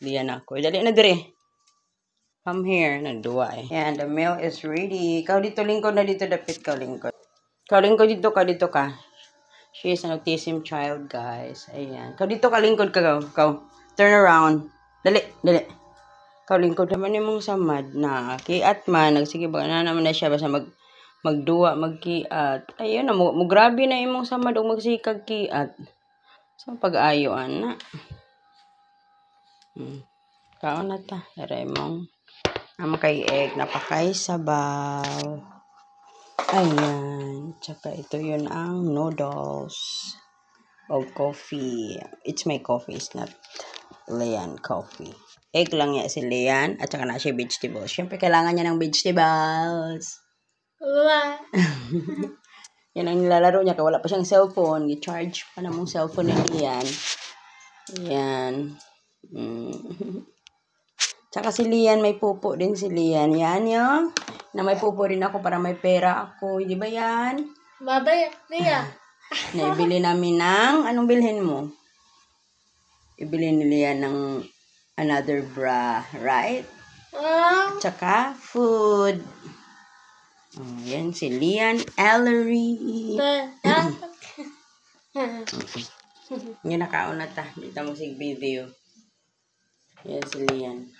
Diyan ako. Dali na dire. Come here. Nagduwa eh. And the meal is ready. Ikaw dito lingkod na dito dapit ka lingkod. Ikaw lingkod dito ka. She is an autism child, guys. Ayan. Ikaw dito ka lingkod ka. Ikaw. Turn around. Dali. Ikaw lingkod naman yung mong samad na kiat man. Nagsige ba na naman na siya basta magduwa, magkiat. Ayun na, mo grabe na imong samad o magsikag kiat. So, pag-ayoan na. Kaon na ta. Daray mong kay egg. Napakay sabaw. Ayan. Tsaka ito yun ang noodles. O coffee. It's my coffee. It's not Leanne coffee. Egg lang niya si Leanne. At saka na siya vegetables. Siyempre, kailangan niya ng vegetables. Yan ang nilalaro niya. Wala pa siyang cellphone. I-charge pa na mong cellphone ni Leanne. Yan. Tsaka si Leanne, may pupo din si Leanne. Yan yung na may pupo din ako para may pera ako. Di ba yan? Babay, Lia. Naibili namin ng, anong bilhin mo? Ibili ni Leanne ng another bra, right? Tsaka food. Oh, yan si Leanne Ellery. Yan nakaon na ta. Dito mo sig video. Yan si Leanne.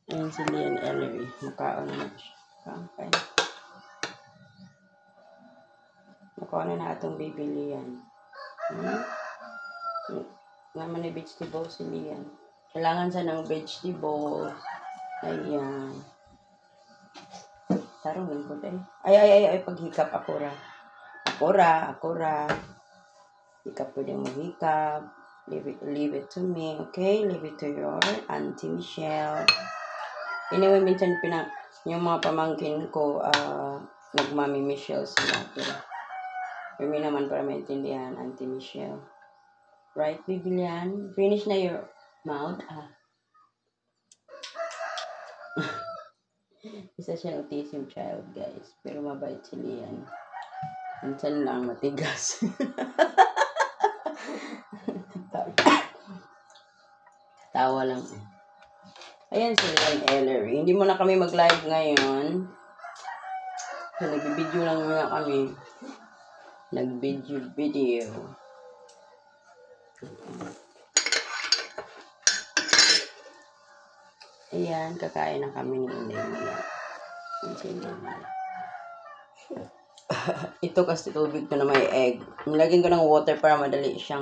Yan si Leanne Ellery. Nakaon na siya. Okay. Nakaon na atong baby Leanne. Naman na vegetable si Leanne. Kailangan sa ng vegetable. Ayan. Tarong lang ko tayo. Ay, paghikap ako ra. Hikap po din mo hikap. Leave it to me, okay? Leave it to your Auntie Michelle. Anyway, minsan yung mga pamangkin ko, nagmami Michelle sila. Pero kami naman para maintindihan, Auntie Michelle. Right, Bibilian? Finish na your mouth? Isa siyang autism child, guys. Pero mabait si Leanne. Minsan lang matigas. Tawa lang. Ayan si Leanne Ellery. Hindi mo na kami mag-live ngayon. So, nag-video lang muna kami. Nag-video. Ayan, kakain na kami ni Inday. Ito kasi tubig ko na may egg. Nilagyan ko ng water para madali siyang